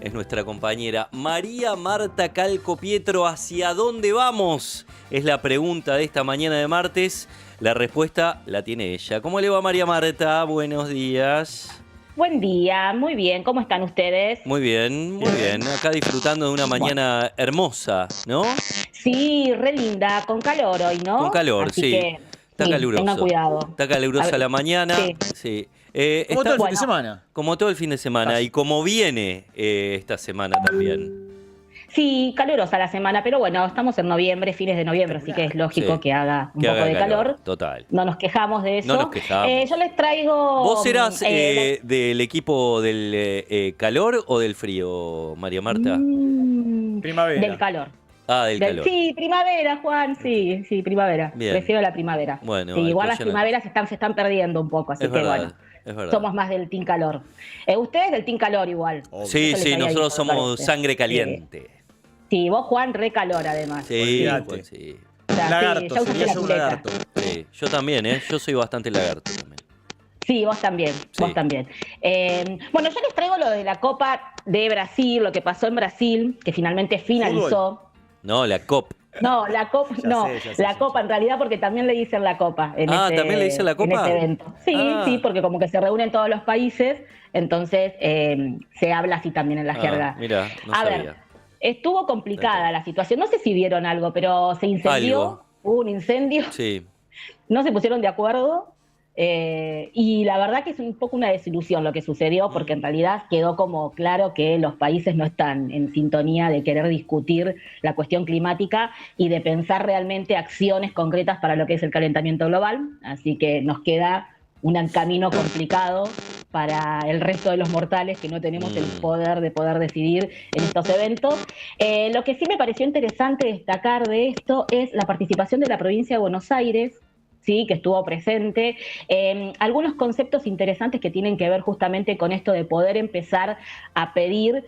es nuestra compañera. María Marta Calco Pietro, ¿hacia dónde vamos? Es la pregunta de esta mañana de martes. La respuesta la tiene ella. ¿Cómo le va, María Marta? Buenos días. Buen día, muy bien. ¿Cómo están ustedes? Muy bien, muy bien. Acá disfrutando de una Bueno, mañana hermosa, ¿no? sí, re linda, con calor hoy, Con ¿no? calor, Así sí. que Está sí, tengan caluroso. cuidado. Está A calurosa ver, la mañana, sí, sí. Como todo el fin de bueno, semana. Como todo el fin de semana y Casi. como viene esta semana también. sí, calurosa la semana, pero bueno, estamos en noviembre, fines de noviembre, así que es Espectacular. lógico Sí, que haga un que poco haga de calor, calor. total. No nos quejamos de No nos eso. Yo quejamos. les traigo ¿Vos serás del equipo del calor o del frío, María Marta? del Primavera. calor. Ah, del calor. Sí, primavera, Juan, Ok. sí, sí, primavera. Bien. Prefiero la primavera. Bueno, Sí, igual las apoyan. primaveras se están perdiendo un poco, Es así que bueno, verdad, es verdad. somos más del team calor. Ustedes del team calor igual. Obvio. Sí, Eso les sí, había nosotros dicho, me somos parece. sangre Sí, caliente. sí, vos, Juan, re calor además. Sí, Sí. Juan, Olvídate. sí. O sea, sí, Lagarto, ya usaste sería la yo un pileta. lagarto. Sí, yo también, ¿eh? Yo soy bastante lagarto también. Sí, vos también, vos Sí. también. Bueno, yo les traigo lo de la Copa de Brasil, lo que pasó en Brasil, que finalmente Fútbol. finalizó. No, la COP. No, la Copa, Ya no, sé, ya sé, la ya sé. Copa en realidad porque también le dicen la Copa Ah, ¿también le dice la en ese Copa? evento. Sí, sí, Ah, porque como que se reúnen todos los países, entonces se habla así también en la jerga. mira, no A ver, sabía. estuvo Está de complicada todo. la situación, no sé si vieron algo, pero se Algo, incendió, hubo un incendio, sí. no se pusieron de acuerdo. Y la verdad que es un poco una desilusión lo que sucedió, porque en Mm, realidad quedó como claro que los países no están en sintonía de querer discutir la cuestión climática y de pensar realmente acciones concretas para lo que es el calentamiento global. Así que nos queda un camino complicado para el resto de los mortales que no tenemos el mm, poder de poder decidir en estos eventos. Lo que sí me pareció interesante destacar de esto es la participación de la provincia de Buenos Aires, sí, que estuvo presente. Algunos conceptos interesantes que tienen que ver justamente con esto de poder empezar a pedir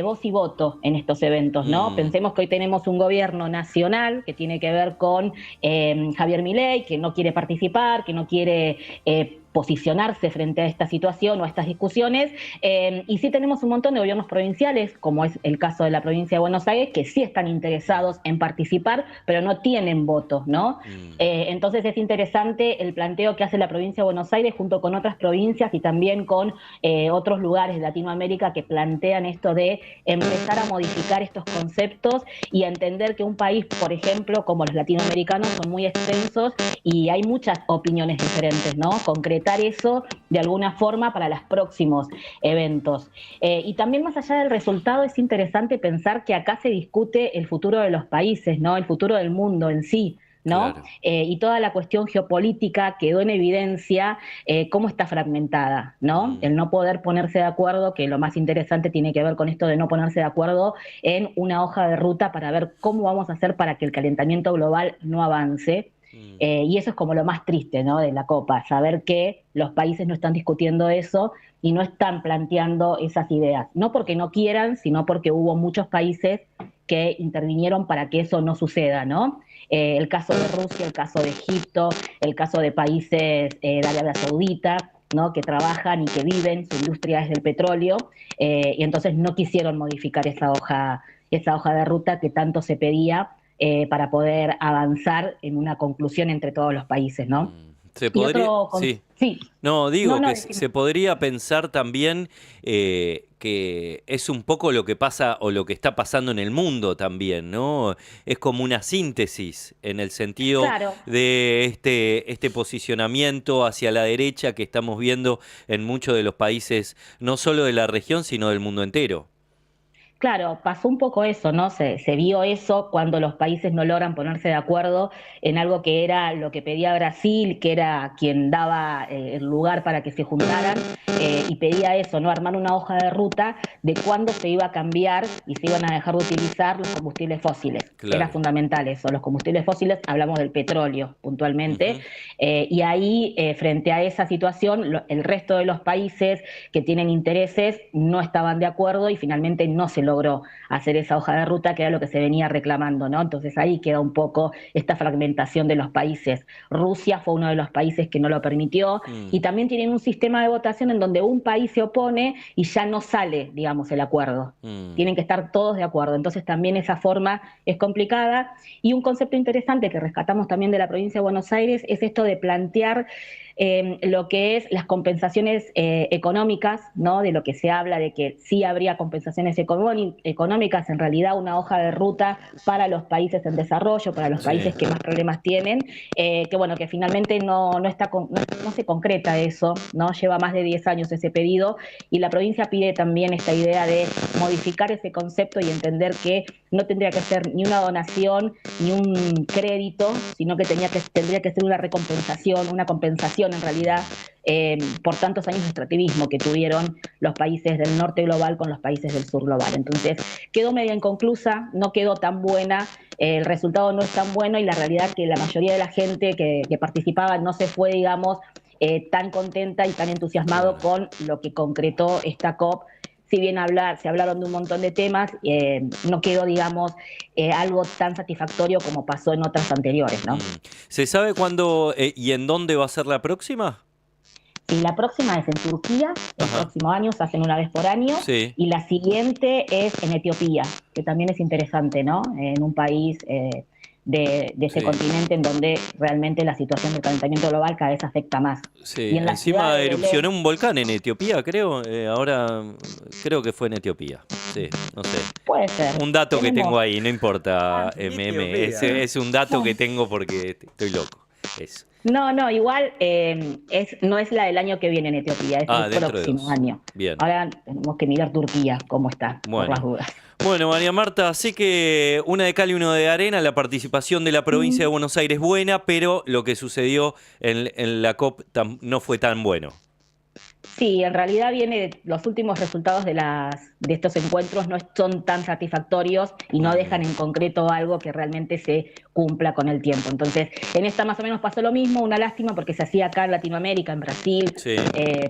voz y voto en estos eventos, ¿no? mm. Pensemos que hoy tenemos un gobierno nacional que tiene que ver con Javier Milei, que no quiere participar, que no quiere posicionarse frente a esta situación o a estas discusiones, y sí tenemos un montón de gobiernos provinciales, como es el caso de la provincia de Buenos Aires, que sí están interesados en participar, pero no tienen votos, ¿no? Mm. Entonces es interesante el planteo que hace la provincia de Buenos Aires junto con otras provincias y también con otros lugares de Latinoamérica que plantean esto de empezar a modificar estos conceptos y a entender que un país, por ejemplo, como los latinoamericanos, son muy extensos y hay muchas opiniones diferentes, ¿no? Concretar eso de alguna forma para los próximos eventos. Y también más allá del resultado es interesante pensar que acá se discute el futuro de los países, ¿no? El futuro del mundo en sí, ¿no? Claro. Y toda la cuestión geopolítica quedó en evidencia cómo está fragmentada, ¿no? Mm, El no poder ponerse de acuerdo, que lo más interesante tiene que ver con esto de no ponerse de acuerdo en una hoja de ruta para ver cómo vamos a hacer para que el calentamiento global no avance. mm, Y eso es como lo más triste, ¿no? De la Copa, saber que los países no están discutiendo eso y no están planteando esas ideas. No porque no quieran, sino porque hubo muchos países que intervinieron para que eso no suceda, ¿no? El caso de Rusia, el caso de Egipto, el caso de países de Arabia Saudita, ¿no? Que trabajan y que viven, su industria es del petróleo, y entonces no quisieron modificar esa hoja de ruta que tanto se pedía para poder avanzar en una conclusión entre todos los países, ¿no? mm. Se Y podría, otro, sí. sí, No, no, digo no, que se podría pensar también que es un poco lo que pasa o lo que está pasando en el mundo también, ¿no? Es como una síntesis en el sentido claro. de este posicionamiento hacia la derecha que estamos viendo en muchos de los países, no solo de la región, sino del mundo entero. Claro, pasó un poco eso, ¿no? Se vio eso cuando los países no logran ponerse de acuerdo en algo que era lo que pedía Brasil, que era quien daba el lugar para que se juntaran, y pedía eso, ¿no? Armar una hoja de ruta de cuándo se iba a cambiar y se iban a dejar de utilizar los combustibles fósiles. Era Claro. fundamental eso. Los combustibles fósiles, hablamos del petróleo puntualmente, Ujú. y ahí, frente a esa situación, el resto de los países que tienen intereses no estaban de acuerdo y finalmente no se logró hacer esa hoja de ruta, que era lo que se venía reclamando, ¿no? Entonces ahí queda un poco esta fragmentación de los países. Rusia fue uno de los países que no lo permitió, y también tienen un sistema de votación en donde un país se opone y ya no sale, digamos, el acuerdo. Tienen que estar todos de acuerdo. Entonces también esa forma es complicada. Y un concepto interesante que rescatamos también de la provincia de Buenos Aires es esto de plantear lo que es las compensaciones económicas, ¿no? De lo que se habla de que sí habría compensaciones económicas, en realidad una hoja de ruta para los países en desarrollo, para los países que más problemas tienen, que bueno, que finalmente no se concreta eso, ¿no? Lleva más de 10 años ese pedido, y la provincia pide también esta idea de modificar ese concepto y entender que no tendría que ser ni una donación ni un crédito, sino que tendría que ser una recompensación, una compensación en realidad, por tantos años de extractivismo que tuvieron los países del norte global con los países del sur global. Entonces quedó media inconclusa, no quedó tan buena, el resultado no es tan bueno, y la realidad es que la mayoría de la gente que participaba no se fue, digamos, tan contenta y tan entusiasmado con lo que concretó esta COP. Si bien se hablaron de un montón de temas, no quedó, digamos, algo tan satisfactorio como pasó en otras anteriores, ¿no? ¿Se sabe cuándo y en dónde va a ser la próxima? Y la próxima es en Turquía, el próximo año, se hacen una vez por año, y la siguiente es en Etiopía, que también es interesante, ¿no? En un país de ese continente en donde realmente la situación del calentamiento global cada vez afecta más. Sí, y en encima erupcionó un volcán en Etiopía, creo. Ahora creo que fue en Etiopía. Sí, no sé. Puede ser. Un dato que tengo ahí, no importa, MM. Es un dato que tengo porque estoy loco. Eso. No, igual no es la del año que viene en Etiopía, es el próximo año. Bien. Ahora tenemos que mirar Turquía, cómo está, por las dudas. Bueno, María Marta, sé que una de cal y uno de arena, la participación de la provincia de Buenos Aires buena, pero lo que sucedió en la COP no fue tan bueno. Sí, en realidad los últimos resultados de estos encuentros no son tan satisfactorios y no dejan en concreto algo que realmente se cumpla con el tiempo. Entonces, en esta más o menos pasó lo mismo, una lástima porque se hacía acá en Latinoamérica, en Brasil,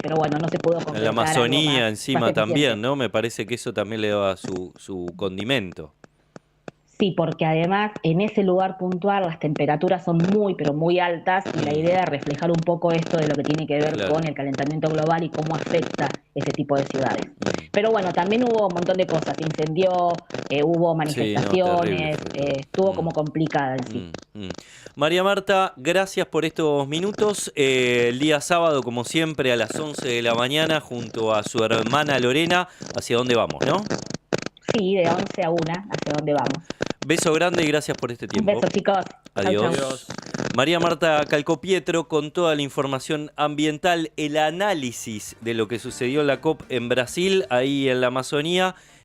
pero bueno, no se pudo concretar. En la Amazonía encima también, ¿no? Me parece que eso también le daba su condimento. Sí, porque además en ese lugar puntual las temperaturas son muy, pero muy altas, y la idea es reflejar un poco esto de lo que tiene que ver con el calentamiento global y cómo afecta ese tipo de ciudades. Pero bueno, también hubo un montón de cosas, se incendió, hubo manifestaciones, estuvo como complicada en sí. María Marta, gracias por estos minutos. El día sábado, como siempre, a las 11 de la mañana, junto a su hermana Lorena, ¿hacia dónde vamos, no? Sí, de 11 a 1, ¿hacia dónde vamos? Beso grande y gracias por este tiempo. Un beso, chicos. Adiós. Chau. María Marta Calcopietro con toda la información ambiental, el análisis de lo que sucedió en la COP en Brasil, ahí en la Amazonía.